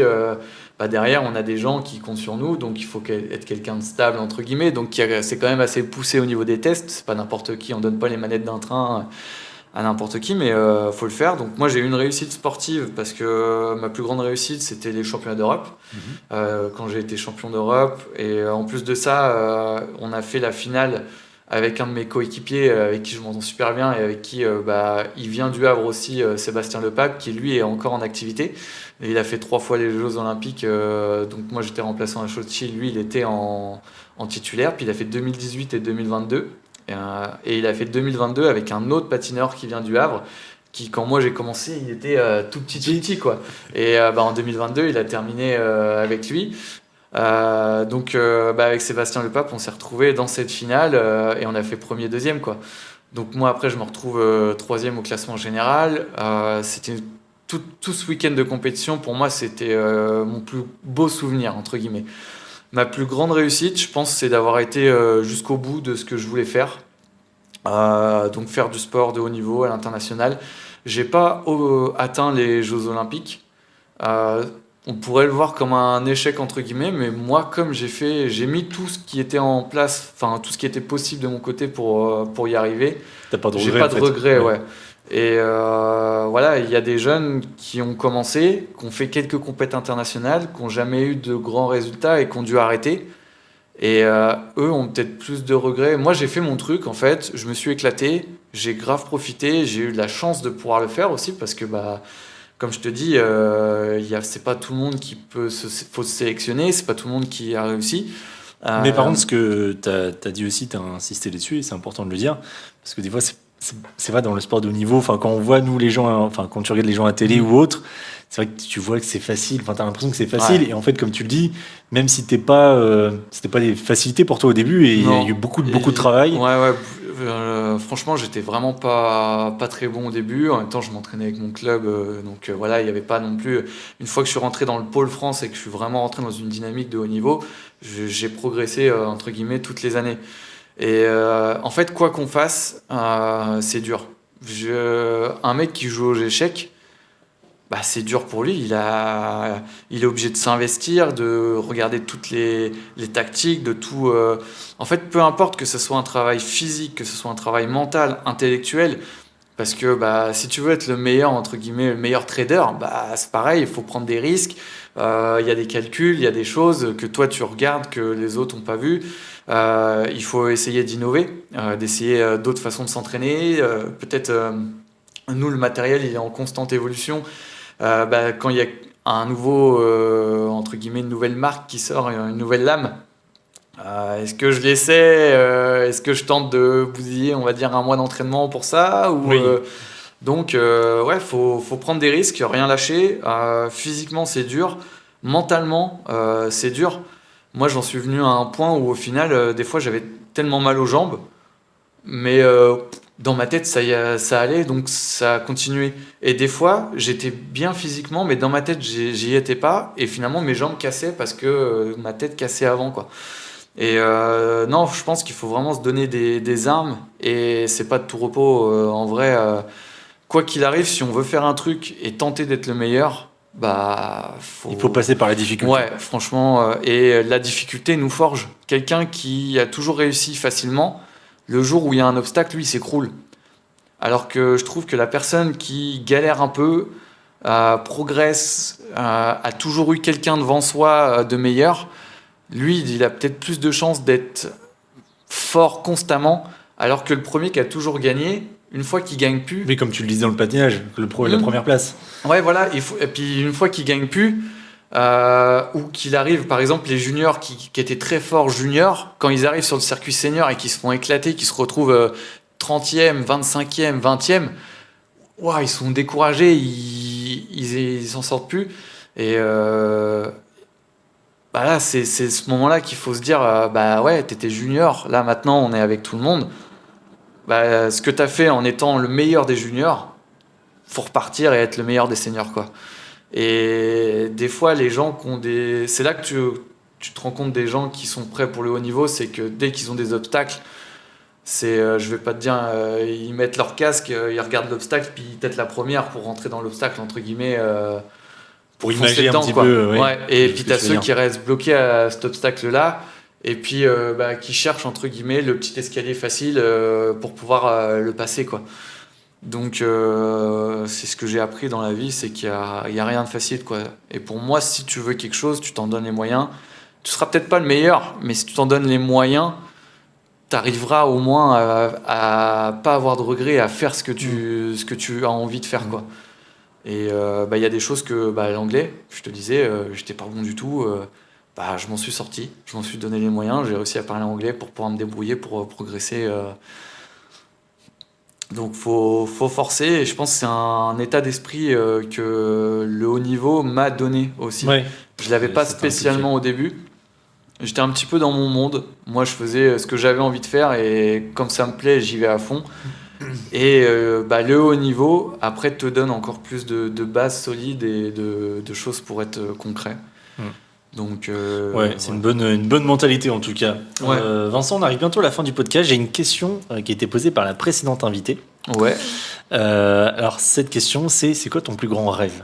bah derrière on a des gens qui comptent sur nous donc il faut être quelqu'un de stable entre guillemets donc c'est quand même assez poussé au niveau des tests, c'est pas n'importe qui, on donne pas les manettes d'un train à n'importe qui mais faut le faire. Donc moi j'ai eu une réussite sportive parce que ma plus grande réussite c'était les championnats d'Europe quand j'ai été champion d'Europe et en plus de ça on a fait la finale avec un de mes coéquipiers avec qui je m'entends super bien et avec qui bah, il vient du Havre aussi, Sébastien Lepape, qui lui est encore en activité. Et il a fait 3 fois les Jeux Olympiques, donc moi j'étais remplaçant à Sochi, lui il était en titulaire, puis il a fait 2018 et 2022. Et il a fait 2022 avec un autre patineur qui vient du Havre, qui quand moi j'ai commencé, il était tout petit quoi. Et bah, en 2022, il a terminé avec lui. Avec Sébastien Lepape, on s'est retrouvé dans cette finale et on a fait premier, deuxième quoi. Donc moi après je me retrouve troisième au classement général. C'était tout ce week-end de compétition pour moi c'était mon plus beau souvenir entre guillemets. Ma plus grande réussite, je pense, c'est d'avoir été jusqu'au bout de ce que je voulais faire. Donc faire du sport de haut niveau à l'international. J'ai pas atteint les Jeux Olympiques. Euh, on pourrait le voir comme un échec entre guillemets, mais moi, comme j'ai mis tout ce qui était en place, enfin tout ce qui était possible de mon côté pour y arriver. T'as pas de J'ai regret, pas en de fait. regrets, ouais. Et voilà, il y a des jeunes qui ont commencé, qui ont fait quelques compétitions internationales, qui n'ont jamais eu de grands résultats et qui ont dû arrêter. Et eux ont peut-être plus de regrets. Moi, j'ai fait mon truc, en fait. Je me suis éclaté. J'ai grave profité. J'ai eu de la chance de pouvoir le faire aussi parce que, bah, comme je te dis, c'est pas tout le monde qui faut se sélectionner. C'est pas tout le monde qui a réussi. Mais par Euh, contre, ce que tu as dit aussi, tu as insisté là-dessus, et c'est important de le dire, parce que des fois, c'est vrai dans le sport de haut niveau, enfin, quand on voit, nous, les gens, enfin, quand tu regardes les gens à télé ou autre, c'est vrai que tu vois que c'est facile, enfin, tu as l'impression que c'est facile, ouais. et en fait, comme tu le dis, même si c'était pas des facilités pour toi au début, et il y a eu Non. beaucoup de Et, travail. ouais, ouais. Franchement, j'étais vraiment pas très bon au début. En même temps, je m'entraînais avec mon club. Donc voilà, il n'y avait pas non plus. Une fois que je suis rentré dans le pôle France et que je suis vraiment rentré dans une dynamique de haut niveau, j'ai progressé, entre guillemets, toutes les années. Et en fait, quoi qu'on fasse, c'est dur. Un mec qui joue aux échecs, bah, c'est dur pour lui. Il est obligé de s'investir, de regarder toutes les tactiques, de tout. En fait, peu importe que ce soit un travail physique, que ce soit un travail mental, intellectuel, parce que bah, si tu veux être le meilleur, entre guillemets, le meilleur trader, bah, c'est pareil, il faut prendre des risques. Il y a des calculs, il y a des choses que toi tu regardes, que les autres n'ont pas vues. Il faut essayer d'innover, d'essayer d'autres façons de s'entraîner. Peut-être, nous, le matériel, il est en constante évolution. Bah, quand il y a un nouveau, entre guillemets, une nouvelle marque qui sort, une nouvelle lame, est-ce que je l'essaie est-ce que je tente de bousiller, on va dire, un mois d'entraînement pour ça Oui. Donc, ouais, faut prendre des risques, rien lâcher. Physiquement, c'est dur. Mentalement, c'est dur. Moi, j'en suis venu à un point où, au final, des fois, j'avais tellement mal aux jambes mais dans ma tête, ça allait, donc ça a continué. Et des fois, j'étais bien physiquement, mais dans ma tête, j'y étais pas. Et finalement, mes jambes cassaient parce que ma tête cassait avant, quoi. Et non, je pense qu'il faut vraiment se donner des armes. Et c'est pas de tout repos. En vrai, quoi qu'il arrive, si on veut faire un truc et tenter d'être le meilleur, bah, Il faut passer par la difficulté. Ouais, franchement, et la difficulté nous forge. Quelqu'un qui a toujours réussi facilement, le jour où il y a un obstacle, lui, il s'écroule. Alors que je trouve que la personne qui galère un peu, progresse, a toujours eu quelqu'un devant soi de meilleur, lui, il a peut-être plus de chances d'être fort constamment, alors que le premier qui a toujours gagné, une fois qu'il gagne plus, Mais comme tu le disais dans le patinage, la hmm, première place. ouais, voilà, et puis une fois qu'il gagne plus, ou qu'il arrive, par exemple, les juniors qui étaient très forts juniors, quand ils arrivent sur le circuit senior et qu'ils se font éclater, qu'ils se retrouvent 30e, 25e, 20e, ouah, ils sont découragés, ils s'en sortent plus. Et bah là, c'est ce moment-là qu'il faut se dire, bah ouais, t'étais junior, là maintenant on est avec tout le monde. Bah, ce que t'as fait en étant le meilleur des juniors, faut repartir et être le meilleur des seniors, quoi. Et des fois, les gens qui ont des... C'est là que tu te rends compte des gens qui sont prêts pour le haut niveau, c'est que dès qu'ils ont des obstacles, je vais pas te dire, ils mettent leur casque, ils regardent l'obstacle, puis ils têtent la première pour rentrer dans l'obstacle, entre guillemets, Pour pour foncer imaginer un dedans, petit quoi. peu, ouais, Ouais. Et ce puis que t'as tu veux ceux dire. qui restent bloqués à cet obstacle-là, et puis bah, qui cherchent, entre guillemets, le petit escalier facile pour pouvoir le passer, quoi. Donc, c'est ce que j'ai appris dans la vie, c'est qu'il y a rien de facile, quoi. Et pour moi, si tu veux quelque chose, tu t'en donnes les moyens. Tu seras peut-être pas le meilleur, mais si tu t'en donnes les moyens, tu arriveras au moins à pas avoir de regrets, à faire ce que tu as envie de faire, quoi. Et bah, il y a des choses que bah, l'anglais, je te disais, j'étais pas bon du tout. Bah, je m'en suis sorti, je m'en suis donné les moyens, j'ai réussi à parler anglais pour pouvoir me débrouiller, pour progresser. Donc faut forcer et je pense que c'est un état d'esprit que le haut niveau m'a donné aussi. Ouais. Je l'avais pas Ça t'a impliqué. spécialement au début. J'étais un petit peu dans mon monde. Moi je faisais ce que j'avais envie de faire et comme ça me plaît, j'y vais à fond. Et bah, le haut niveau, après, te donne encore plus de bases solides et de choses pour être concret. Mm. Donc, C'est une bonne mentalité en tout cas. Ouais. Vincent, on arrive bientôt à la fin du podcast. J'ai une question qui a été posée par la précédente invitée. Ouais. Alors cette question, c'est quoi ton plus grand rêve?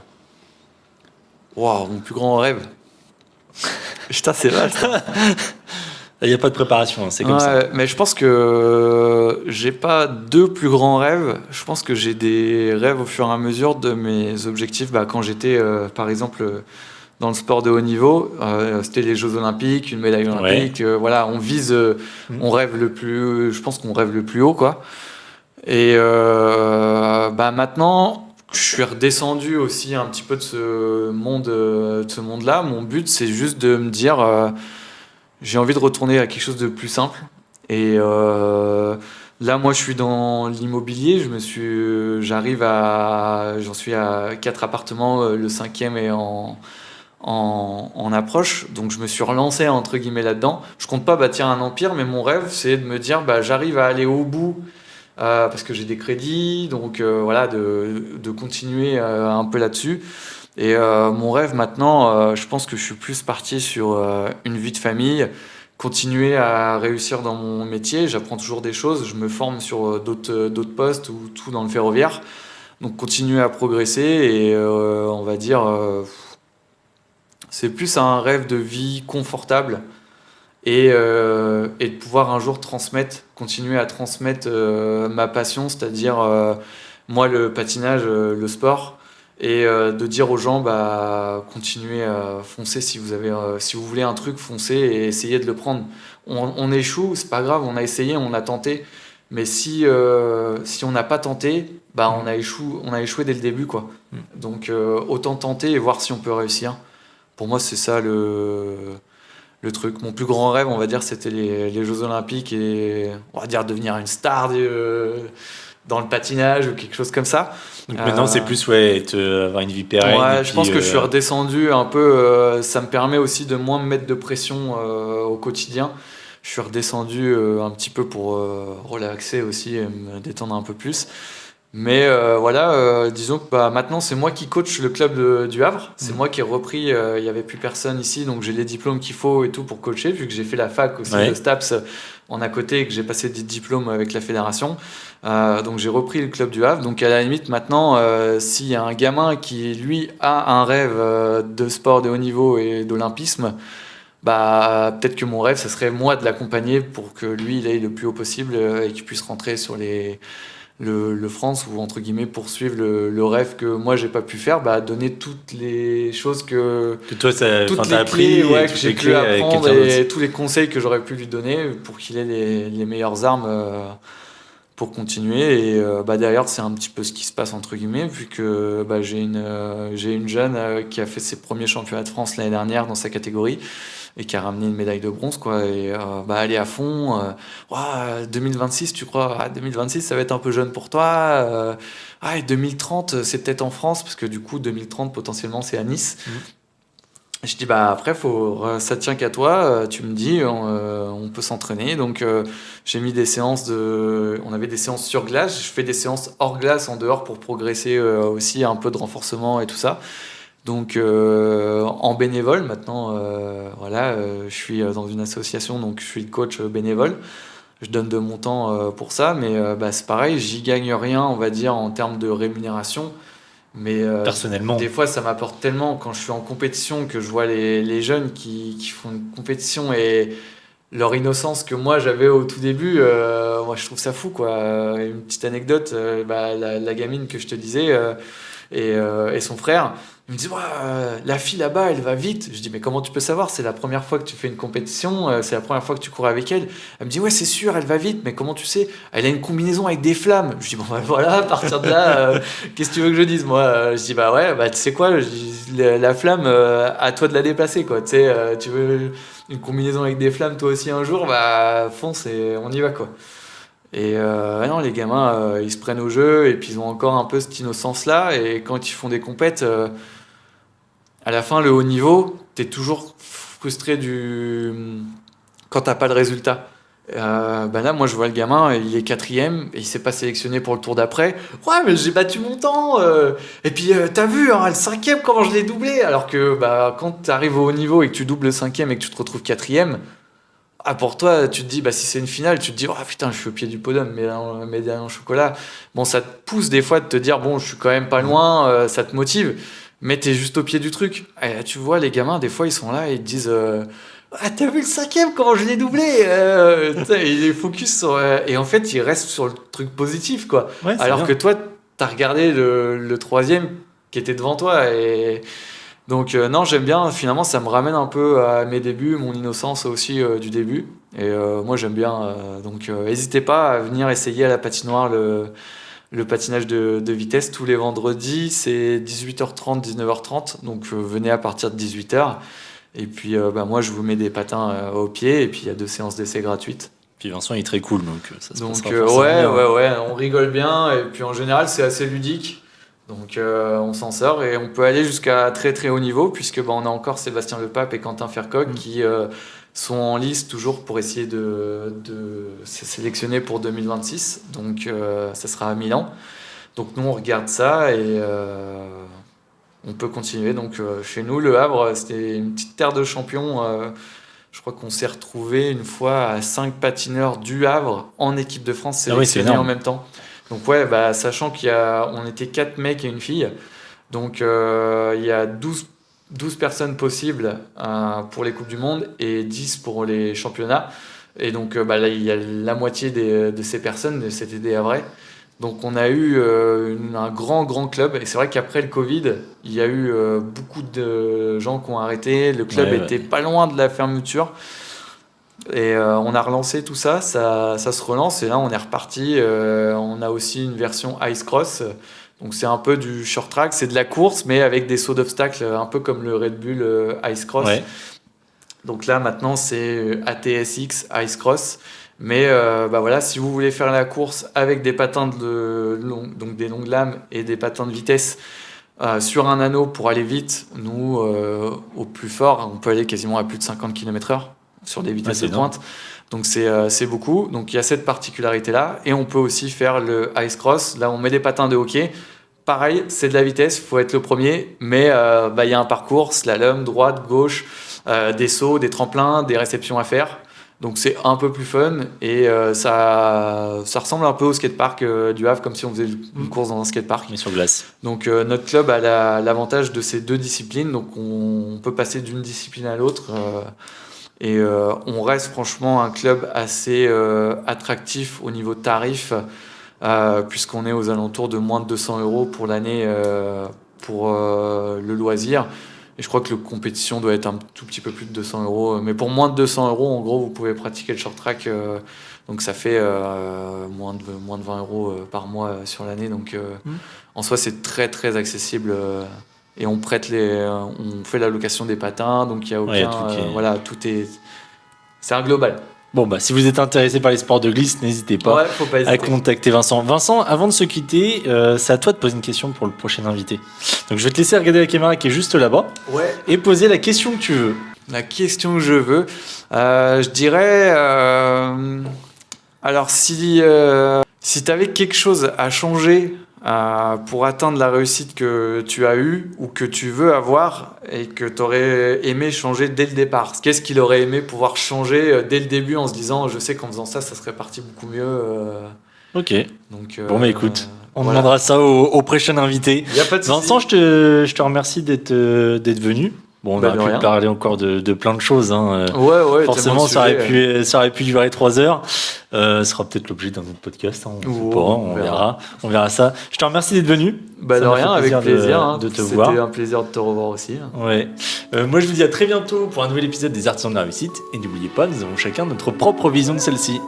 Waouh, mon plus grand rêve. Putain, c'est vaste. Il n'y a pas de préparation, c'est comme ça. Mais je pense que j'ai pas deux plus grands rêves. Je pense que j'ai des rêves au fur et à mesure de mes objectifs. Quand j'étais, par exemple, dans le sport de haut niveau, c'était les Jeux Olympiques, une médaille olympique. Voilà, on vise, on rêve le plus. Je pense qu'on rêve le plus haut, quoi. Et maintenant, je suis redescendu aussi un petit peu de ce monde-là. Mon but, c'est juste de me dire, j'ai envie de retourner à quelque chose de plus simple. Et là, moi, je suis dans l'immobilier. J'en suis à 4 appartements. Le 5e est en approche. Donc, je me suis relancé entre guillemets là-dedans. Je compte pas bâtir un empire, mais mon rêve, c'est de me dire, j'arrive à aller au bout. Parce que j'ai des crédits, donc voilà, de continuer un peu là-dessus. Et mon rêve maintenant, je pense que je suis plus parti sur une vie de famille, continuer à réussir dans mon métier. J'apprends toujours des choses, je me forme sur d'autres postes ou tout dans le ferroviaire. Donc continuer à progresser et on va dire, c'est plus un rêve de vie confortable et de pouvoir un jour continuer à transmettre ma passion, c'est-à-dire moi le patinage, le sport, et de dire aux gens continuez à foncer si vous voulez un truc, foncez et essayez de le prendre. On échoue, c'est pas grave, on a essayé, on a tenté, mais si on n'a pas tenté, on a échoué dès le début, quoi. Donc autant tenter et voir si on peut réussir. Pour moi, c'est ça le truc. Mon plus grand rêve, on va dire, c'était les Jeux Olympiques et on va dire devenir une star dans le patinage ou quelque chose comme ça. Donc maintenant, c'est plus avoir une vie pérenne. Ouais, je pense que je suis redescendu un peu. Ça me permet aussi de moins me mettre de pression au quotidien. Je suis redescendu un petit peu pour relaxer aussi et me détendre un peu plus. Mais disons que maintenant c'est moi qui coach le club du Havre. C'est moi qui ai repris. Il n'y avait plus personne ici, donc j'ai les diplômes qu'il faut et tout pour coacher, vu que j'ai fait la fac aussi de STAPS en à côté et que j'ai passé des diplômes avec la fédération. Donc j'ai repris le club du Havre. Donc à la limite maintenant, s'il y a un gamin qui lui a un rêve de sport de haut niveau et d'olympisme, peut-être que mon rêve, ce serait moi de l'accompagner pour que lui il aille le plus haut possible et qu'il puisse rentrer sur le France ou entre guillemets poursuivre le rêve que moi j'ai pas pu faire, donner toutes les choses que toi toutes t'as les appris clés que j'ai pu apprendre et d'autre. tous les conseils que j'aurais pu lui donner pour qu'il ait les meilleures armes pour continuer. Et d'ailleurs c'est un petit peu ce qui se passe entre guillemets, vu que j'ai une jeune qui a fait ses premiers championnats de France l'année dernière dans sa catégorie et qui a ramené une médaille de bronze, quoi. Et elle est à fond. 2026, tu crois? 2026, ça va être un peu jeune pour toi. Et 2030, c'est peut-être en France, parce que du coup, 2030, potentiellement, c'est à Nice. Je dis, après, ça tient qu'à toi. Tu me dis, on peut s'entraîner. Donc, j'ai mis des séances on avait des séances sur glace. Je fais des séances hors glace, en dehors, pour progresser aussi, un peu de renforcement et tout ça. Donc en bénévole maintenant, je suis dans une association, donc je suis le coach bénévole. Je donne de mon temps pour ça, mais c'est pareil, j'y gagne rien, on va dire, en termes de rémunération. Mais personnellement, des fois, ça m'apporte tellement quand je suis en compétition, que je vois les jeunes qui font une compétition et leur innocence que moi j'avais au tout début, moi je trouve ça fou, quoi. Une petite anecdote, la gamine que je te disais et son frère, ils me disent la fille là-bas elle va vite. Je dis mais comment tu peux savoir, c'est la première fois que tu fais une compétition, c'est la première fois que tu cours avec elle. Elle me dit ouais c'est sûr elle va vite, mais comment tu sais? Elle a une combinaison avec des flammes. Je dis voilà, à partir de là qu'est-ce que tu veux que je dise? Moi je dis tu sais quoi, je dis, la flamme à toi de la déplacer, quoi. Tu sais, tu veux une combinaison avec des flammes toi aussi un jour, fonce et on y va, quoi. Et non, les gamins ils se prennent au jeu et puis ils ont encore un peu cette innocence là, et quand ils font des compètes, à la fin le haut niveau, t'es toujours frustré quand t'as pas le résultat. Là, moi, je vois le gamin, il est 4e et il s'est pas sélectionné pour le tour d'après. Ouais, mais j'ai battu mon temps. Et puis, t'as vu, hein, le 5e, comment je l'ai doublé. Alors que quand tu arrives au haut niveau et que tu doubles le 5e et que tu te retrouves 4e, pour toi, tu te dis, si c'est une finale, tu te dis, oh putain, je suis au pied du podium, médaille en chocolat. Bon, ça te pousse des fois de te dire, bon, je suis quand même pas loin, ça te motive, mais t'es juste au pied du truc. Et tu vois, les gamins, des fois, ils sont là et ils te disent, t'as vu le 5e, comment je l'ai doublé il est focus sur. Et en fait, ils restent sur le truc positif, quoi. Ouais, Alors bien. que toi, t'as regardé le 3e qui était devant toi. Et donc, non, j'aime bien. Finalement, ça me ramène un peu à mes débuts, mon innocence aussi du début. Et moi, j'aime bien. Donc, n'hésitez pas à venir essayer à la patinoire le patinage de vitesse tous les vendredis. C'est 18h30, 19h30. Donc, venez à partir de 18h. Et puis, moi, je vous mets des patins au pied. Et puis, il y a 2 séances d'essai gratuites. Puis Vincent il est très cool, donc ça se Donc, passera forcément bien. ouais, on rigole bien. Et puis, en général, c'est assez ludique. Donc, on s'en sort. Et on peut aller jusqu'à très, très haut niveau. Puisque on a encore Sébastien Lepape et Quentin Fercoq qui sont en lice toujours pour essayer de se sélectionner pour 2026. Donc, ça sera à Milan. Donc, nous, on regarde ça et on peut continuer. Donc, chez nous, Le Havre, c'était une petite terre de champions. Je crois qu'on s'est retrouvé une fois à 5 patineurs du Havre en équipe de France Ah oui, c'est sélectionnés en énorme. même temps. Donc, ouais, sachant on était 4 mecs et une fille. Donc, il y a 12 personnes possibles pour les Coupes du Monde et 10 pour les championnats. Et donc, là, il y a la moitié de ces personnes, c'était des Havrais. Donc on a eu un grand club et c'est vrai qu'après le Covid, il y a eu beaucoup de gens qui ont arrêté, le club Ouais, était pas loin de la fermeture et on a relancé tout ça, ça se relance et là on est reparti, on a aussi une version Ice Cross, donc c'est un peu du short track, c'est de la course mais avec des sauts d'obstacles un peu comme le Red Bull Ice Cross. Ouais. Donc là maintenant c'est ATSX Ice Cross. Mais voilà, si vous voulez faire la course avec des patins donc des longues lames et des patins de vitesse sur un anneau pour aller vite, nous, au plus fort, on peut aller quasiment à plus de 50 km/h sur des vitesses c'est de pointe. Donc c'est beaucoup. Donc il y a cette particularité-là. Et on peut aussi faire le ice cross. Là, on met des patins de hockey. Pareil, c'est de la vitesse, il faut être le premier. Mais il y a un parcours, slalom, droite, gauche, des sauts, des tremplins, des réceptions à faire. Donc c'est un peu plus fun et ça ressemble un peu au skatepark du Havre, comme si on faisait une course dans un skatepark. Mais sur glace. Donc notre club a l'avantage de ces 2 disciplines, donc on peut passer d'une discipline à l'autre et on reste franchement un club assez attractif au niveau tarif, puisqu'on est aux alentours de moins de 200 € pour l'année pour le loisir. Et je crois que la compétition doit être un tout petit peu plus de 200 €. Mais pour moins de 200 €, en gros, vous pouvez pratiquer le short track. Donc ça fait moins de 20 € par mois sur l'année. Donc en soi, c'est très très accessible. Et on fait la location des patins. Donc il y a aucun. Voilà, tout est. C'est un global. Bon, si vous êtes intéressé par les sports de glisse, n'hésitez pas Faut pas hésiter à contacter Vincent. Vincent, avant de se quitter, c'est à toi de poser une question pour le prochain invité. Donc je vais te laisser regarder la caméra qui est juste là-bas et poser la question que tu veux. La question que je veux, je dirais... alors si tu avais quelque chose à changer pour atteindre la réussite que tu as eue ou que tu veux avoir et que tu aurais aimé changer dès le départ, qu'est-ce qu'il aurait aimé pouvoir changer dès le début en se disant je sais qu'en faisant ça serait parti beaucoup mieux. Ok. Donc, bon, écoute, on demandera ça au prochain invité. Y a pas de souci. Vincent, je te remercie d'être venu. Bon, on aurait pu parler encore de plein de choses. Hein. Ouais, forcément, ça aurait pu durer 3 heures. Ce sera peut-être l'objet d'un autre podcast. Hein. On verra ça. Je te remercie d'être venu. De rien, avec plaisir. De te voir. C'était un plaisir de te revoir aussi. Ouais. Moi, je vous dis à très bientôt pour un nouvel épisode des Artisans de la Réussite. Et n'oubliez pas, nous avons chacun notre propre vision de celle-ci.